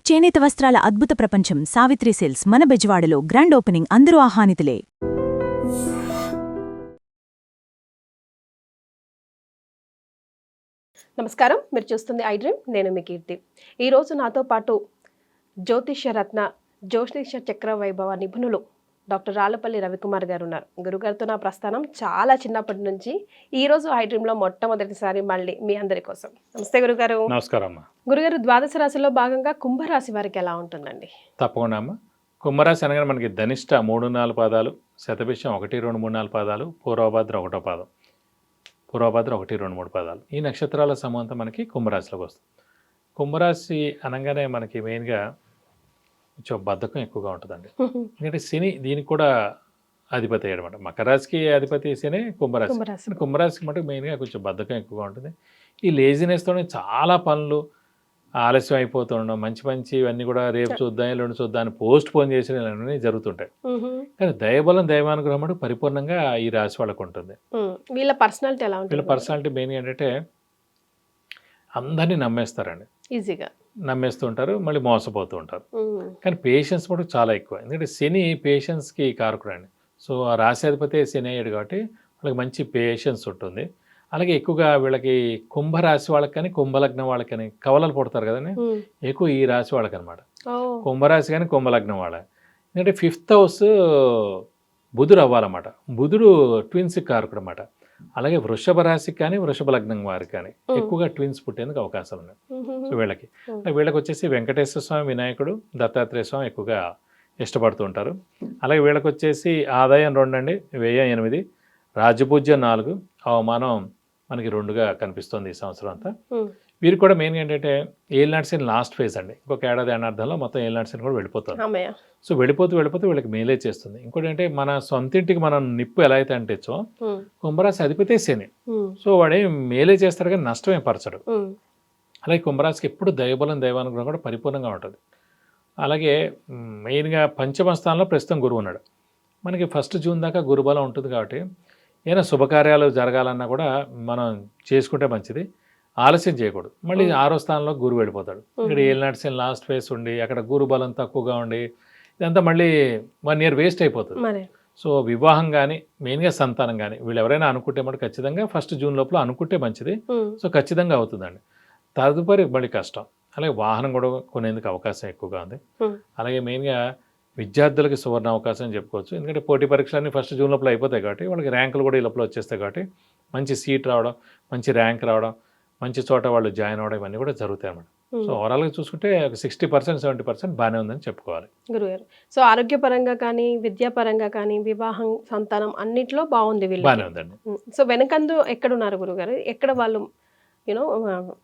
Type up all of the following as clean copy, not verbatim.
చేనేత వస్త్రాల అద్భుత ప్రపంచం సావిత్రి సిల్క్స్ మన బెజవాడలో గ్రాండ్ ఓపెనింగ్ అందరూ ఆహ్వానితులే. నమస్కారం, మీరు చూస్తుంది ఐ డ్రీమ్. నేను మీ కీర్తి. ఈరోజు నాతో పాటు జ్యోతిష్య రత్న జ్యోతిష చక్ర వైభవ నిపుణులు డాక్టర్ రాళ్లపల్లి రవికుమార్ గారు ఉన్నారు. గురుగారితో నా ప్రస్థానం చాలా చిన్నప్పటి నుంచి ఈ రోజు ఐ డ్రీమ్లో మొట్టమొదటిసారి మళ్ళీ మీ అందరి కోసం. నమస్తే గురుగారు. నమస్కారం అమ్మా. గురుగారు, ద్వాదశ రాశిలో భాగంగా కుంభరాశి వారికి ఎలా ఉంటుందండి? తప్పకుండా అమ్మా. కుంభరాశి అనగానే మనకి ధనిష్ట 3-4 పాదాలు, శతభిషం 1-2-3-4 పాదాలు, పూర్వభద్ర 1 పాదం, పూర్వభద్ర 1-2-3 పాదాలు. ఈ నక్షత్రాల సమూహంతో మనకి కుంభరాశిలోకి వస్తుంది. కుంభరాశి అనగానే మనకి మెయిన్గా కొంచెం బద్ధకం ఎక్కువగా ఉంటుందండి. ఎందుకంటే శని దీనికి కూడా అధిపతి అయ్యాడనమాట. మకర రాశికి అధిపతి శని, కుంభరాశి. కుంభరాశికి మటుకు మెయిన్గా కొంచెం బద్ధకం ఎక్కువగా ఉంటుంది. ఈ లేజినెస్తోనే చాలా పనులు ఆలస్యం అయిపోతుండడం, మంచి ఇవన్నీ కూడా రేపు చూద్దాం, ఎల్లుండి చూద్దాం అని పోస్ట్ పోన్ చేసిన ఇలాంటివన్నీ జరుగుతుంటాయి. కానీ దయబలం, దైవానుగ్రహం మటుకు పరిపూర్ణంగా ఈ రాశి వాళ్ళకు ఉంటుంది. వీళ్ళ పర్సనాలిటీ ఎలా ఉంటుంది? వీళ్ళ పర్సనాలిటీ మెయిన్గా ఏంటంటే అందరినీ నమ్మేస్తారండి, ఈజీగా నమ్మేస్తూ ఉంటారు, మళ్ళీ మోసపోతూ ఉంటారు. కానీ పేషెన్స్ కూడా చాలా ఎక్కువ. ఎందుకంటే శని పేషెన్స్కి కారకుడు అండి. సో ఆ రాశాధిపతి శని అయ్యాడు కాబట్టి వాళ్ళకి మంచి పేషెన్స్ ఉంటుంది. అలాగే ఎక్కువగా వీళ్ళకి కుంభరాశి వాళ్ళకి కానీ, కుంభలగ్నం వాళ్ళకి కానీ కవలలు పుడతారు కదండి, ఎక్కువ ఈ రాశి వాళ్ళకి అనమాట. కుంభరాశి కానీ కుంభలగ్నం వాళ్ళ. ఎందుకంటే 5th హౌస్ బుధుడు అవ్వాలన్నమాట. బుధుడు ట్విన్స్ కారకుడు అనమాట. అలాగే వృషభ రాశికి కానీ, వృషభ లగ్నం వారికి కానీ ఎక్కువగా ట్విన్స్ పుట్టేందుకు అవకాశాలు ఉన్నాయి. సో వీళ్ళకి వచ్చేసి వెంకటేశ్వర స్వామి, వినాయకుడు, దత్తాత్రేయ స్వామి ఎక్కువగా ఇష్టపడుతూ ఉంటారు. అలాగే వీళ్ళకి వచ్చేసి ఆదాయం 2 అండి, వ్యయం 8, రాజపూజ్యం 4, అవమానం మనకి 2గా కనిపిస్తుంది ఈ సంవత్సరం అంతా. వీరికి కూడా మెయిన్గా ఏంటంటే ఏలినాటి శని లాస్ట్ ఫేజ్ అండి. ఇంకొక ఏడాది అర్థంలో మొత్తం ఏలినాటి శని కూడా వెళ్ళిపోతుంది. సో వెళ్ళిపోతూ వీళ్ళకి మేలే చేస్తుంది. ఇంకోటి అంటే మన సొంతింటికి మనం నిప్పు ఎలా అయితే అంటేచ్చో కుంభరాశి అధిపతే శని. సో వాడే మేలే చేస్తాడు కానీ నష్టమే పరచడు. అలాగే కుంభరాశికి ఎప్పుడు దైవబలం, దైవానుగ్రహం కూడా పరిపూర్ణంగా ఉంటుంది. అలాగే మెయిన్గా పంచమ స్థానంలో ప్రస్తుతం గురువు ఉన్నాడు. మనకి 1 జూన్ దాకా గురుబలం ఉంటుంది కాబట్టి ఏదైనా శుభకార్యాలు జరగాలన్నా కూడా మనం చేసుకుంటే మంచిది, ఆలస్యం చేయకూడదు. మళ్ళీ 6వ స్థానంలో గురువు వెళ్ళిపోతాడు. ఇక్కడ ఏలినాటి శని లాస్ట్ ఫేస్ ఉండి అక్కడ గురు బలం తక్కువగా ఉండి ఇదంతా మళ్ళీ 1 year వేస్ట్ అయిపోతుంది. సో వివాహం కానీ, మెయిన్గా సంతానం కానీ వీళ్ళు ఎవరైనా అనుకుంటే మటు ఖచ్చితంగా 1 జూన్ లోపల అనుకుంటే మంచిది. సో ఖచ్చితంగా అవుతుందండి. తదుపరి మళ్ళీ కష్టం. అలాగే వాహనం కూడా కొనేందుకు అవకాశం ఎక్కువగా ఉంది. అలాగే మెయిన్గా విద్యార్థులకి సువర్ణ అవకాశం అని చెప్పుకోవచ్చు. ఎందుకంటే పోటీ పరీక్షలన్నీ 1 జూన్ లోపల అయిపోతాయి కాబట్టి వాళ్ళకి ర్యాంకులు కూడా ఈ లోపల వచ్చేస్తాయి కాబట్టి మంచి సీట్ రావడం, మంచి ర్యాంక్ రావడం, మంచి చోట వాళ్ళు జాయిన్ అవ్వడం ఇవన్నీ కూడా జరుగుతాయి అన్నమాట. సో ఓవరాల్గా చూసుకుంటే 60%, 70% బాగానే ఉందని చెప్పుకోవాలి గురుగారు. సో ఆరోగ్యపరంగా కానీ, విద్యాపరంగా కానీ, వివాహం, సంతానం అన్నిట్లో బాగుంది, బాగానే ఉందండి. సో వెనకందు ఎక్కడున్నారు గురుగారు? ఎక్కడ వాళ్ళు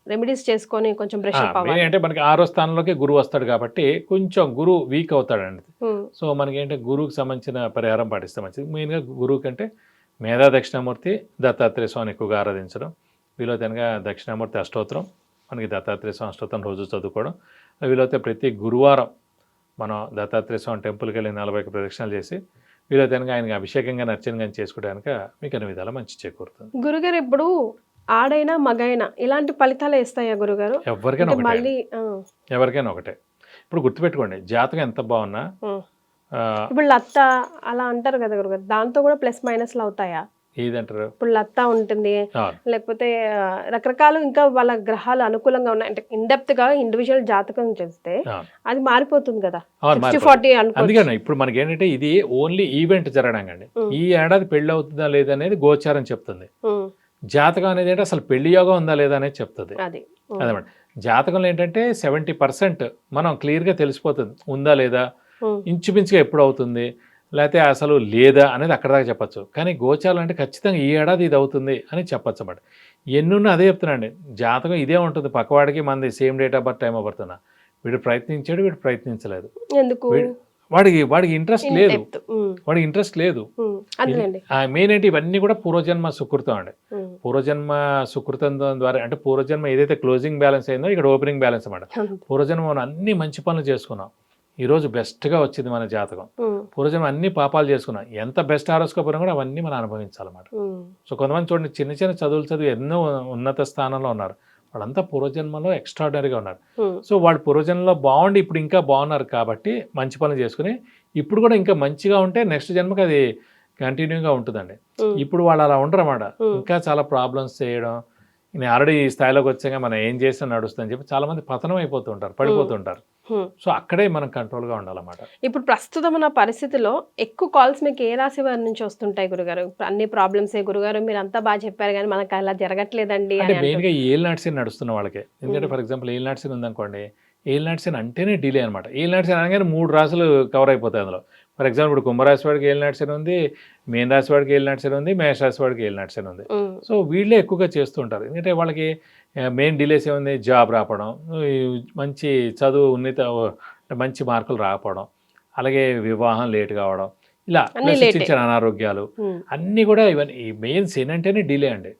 రెమెడీస్ చేసుకొని కొంచెం బ్రష్ అప్ అవ్వాలి అంటే మనకి 6వ స్థానంలోకి గురువు వస్తాడు కాబట్టి కొంచెం గురువు వీక్ అవుతాడండి. సో మనకి ఏంటంటే గురువుకి సంబంధించిన పరిహారం పాటిస్తే మంచిది. మెయిన్గా గురువు కంటే మేధా దక్షిణామూర్తి, దత్తాత్రేయ స్వామిని ఎక్కువగా ఆరాధించడం, వీలైతేనగా దక్షిణామూర్తి అష్టోత్తరం, మనకి దత్తాత్రేయ స్వామి అష్టోత్తరం రోజు చదువుకోవడం, వీలైతే ప్రతి గురువారం మనం దత్తాత్రేయ స్వామి టెంపుల్కి వెళ్ళి 40 ప్రదక్షిణాలు చేసి వీలైతేనగా ఆయనకి అభిషేకంగా నర్చనగా చేసుకోవడానికి మీకు అన్ని విధాలు మంచి చేకూరుతుంది. గురుగారు, ఇప్పుడు ఆడైనా మగైనా ఇలాంటి ఫలితాలు వేస్తాయా గురుగారు? ఎవరికైనా ఒకటే. ఇప్పుడు గుర్తుపెట్టుకోండి, జాతకం ఎంత బాగున్నా ఇప్పుడు లత్త అలా అంటారు కదా గురుగారు, దాంతో కూడా ప్లస్ మైనస్లు అవుతాయా? ఏదంటారు? ఇప్పుడు లత్త ఉంటుంది, లేకపోతే రకరకాలు ఇంకా వాళ్ళ గ్రహాలు అనుకూలంగా ఉన్నాయి అంటే ఇన్డెప్త్ గా ఇండివిజువల్ జాతకం చేస్తే అది మారిపోతుంది కదా. అందుకని ఇప్పుడు మనకి ఏంటంటే ఇది ఓన్లీ ఈవెంట్ జరగడం అండి. ఈ ఏడాది పెళ్లి అవుతుందా లేదనేది గోచారం చెప్తుంది. జాతకం అనేది ఏంటంటే అసలు పెళ్లి యోగం ఉందా లేదా అనేది చెప్తుంది. అదనమాట. జాతకంలో ఏంటంటే 70% మనం క్లియర్గా తెలిసిపోతుంది ఉందా లేదా, ఇంచుమించుగా ఎప్పుడు అవుతుంది, లేకపోతే అసలు లేదా అనేది అక్కడ దాకా చెప్పచ్చు. కానీ గోచారం అంటే ఖచ్చితంగా ఈ ఏడాది ఇది అవుతుంది అని చెప్పచ్చు అన్నమాట. ఎన్నున్నా అదే చెప్తున్నాండి, జాతకం ఇదే ఉంటుంది, పక్కవాడికి మనది same date of birth, time of birth. వీడు ప్రయత్నించాడు, వీడు ప్రయత్నించలేదు, వాడికి ఇంట్రెస్ట్ లేదు. మెయిన్ ఏంటి ఇవన్నీ కూడా పూర్వజన్మ సుకృతం అండి. పూర్వజన్మ సుకృతం ద్వారా అంటే పూర్వజన్మ ఏదైతే క్లోజింగ్ బ్యాలెన్స్ అయిందో ఇక్కడ ఓపెనింగ్ బ్యాలెన్స్ అన్నమాట. పూర్వజన్మ మనం అన్ని మంచి పనులు చేసుకున్నాం, ఈరోజు బెస్ట్గా వచ్చింది మన జాతకం. పూర్వజన్మ అన్ని పాపాలు చేసుకున్నాం, ఎంత బెస్ట్ ఆరోగ్యపరం కూడా అవన్నీ మనం అనుభవించాలన్నమాట. సో కొంతమంది చూడండి చిన్న చిన్న చదువులు చదివి ఎన్నో ఉన్నత స్థానంలో ఉన్నారు, వాళ్ళంతా పూర్వజన్మలో ఎక్స్ట్రాడనరీగా ఉన్నారు. ఉమ్, సో వాళ్ళు పూర్వజన్మలో బాగుండి ఇప్పుడు ఇంకా బాగున్నారు కాబట్టి మంచి పనులు చేసుకుని ఇప్పుడు కూడా ఇంకా మంచిగా ఉంటే నెక్స్ట్ జన్మకి అది కంటిన్యూగా ఉంటుందండి. ఉమ్, ఇప్పుడు వాళ్ళు అలా ఉండరు అన్నమాట. ఉమ్. ఇంకా చాలా ప్రాబ్లమ్స్ చేయడం, నేను ఆల్రెడీ ఈ స్థాయిలోకి వచ్చాక మనం ఏం చేసినా నడుస్తుందని చెప్పి చాలామంది పతనం అయిపోతుంటారు, పడిపోతుంటారు. ఉమ్. సో అక్కడే మనం కంట్రోల్గా ఉండాలన్నమాట. ఇప్పుడు ప్రస్తుతం ఉన్న పరిస్థితిలో ఎక్కువ కాల్స్ మీకు ఏ రాశి వారి నుంచి వస్తుంటాయి గురుగారు? ఇప్పుడు అన్ని ప్రాబ్లమ్సే గురుగారు, మీరు అంతా బాగా చెప్పారు కానీ మనకు అలా జరగట్లేదండి అంటే అని మెయిన్గా ఏలినాటి నడుస్తున్న వాళ్ళకే. ఎందుకంటే ఫర్ ఎగ్జాంపుల్ ఏలినాటి ఉందనుకోండి, ఏలినాటి అంటేనే డిలే అనమాట. ఏలినాటి అనగానే 3 రాశులు కవర్ అయిపోతాయి అందులో. ఫర్ ఎగ్జాంపుల్ ఇప్పుడు కుంభరాశి వాడికి ఏలినాటి ఉంది, మీన రాశి వాడికి ఏలినాటి ఉంది, మేష రాశి వాడికి ఏలినాటి ఉంది. సో వీళ్ళే ఎక్కువగా చేస్తూ ఉంటారు. ఎందుకంటే వాళ్ళకి మెయిన్ డిలేస్ ఏముంది, జాబ్ రావడం, ఈ మంచి చదువు ఉన్నత మంచి మార్కులు రాకపోవడం, అలాగే వివాహం లేట్ కావడం, ఇలా చిన్న అనారోగ్యాలు అన్నీ కూడా ఇవన్నీ ఈ మెయిన్ శని అంటేనే డిలే అండి.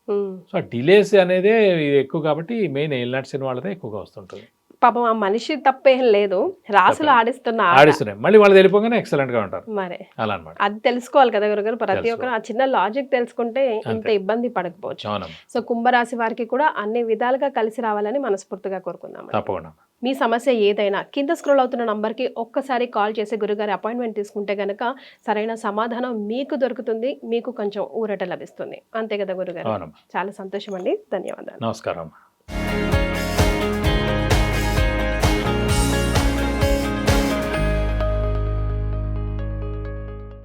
సో ఆ డిలేస్ అనేదే ఎక్కువ కాబట్టి మెయిన్ ఏలినాటి శని వాళ్ళదే ఎక్కువగా వస్తుంటుంది. పాపం ఆ మనిషి తప్పేం లేదు, రాసులు ఆడిస్తున్నాయి, మళ్ళీ వాళ్ళు వెళ్ళిపోగానే ఎక్సలెంట్ గా ఉంటారు. మరి అలా అనమాట. అది తెలుసుకోవాలి కదా గురుగారు, ప్రతి ఒక్కరు ఆ చిన్న లాజిక్ తెలుసుకుంటే ఇంత ఇబ్బంది పడకపోవచ్చు. సో కుంభరాశి వారికి కూడా అన్ని విధాలుగా కలిసి రావాలని మనస్ఫూర్తిగా కోరుకుందాం. తప్పకుండా. మీ సమస్య ఏదైనా కింద స్క్రోల్ అవుతున్న నంబర్కి ఒక్కసారి కాల్ చేసి గురుగారి అపాయింట్మెంట్ తీసుకుంటే కనుక సరైన సమాధానం మీకు దొరుకుతుంది, మీకు కొంచెం ఊరట లభిస్తుంది. అంతే కదా గురుగారు? చాలా సంతోషం అండి, ధన్యవాదాలు. నమస్కారం.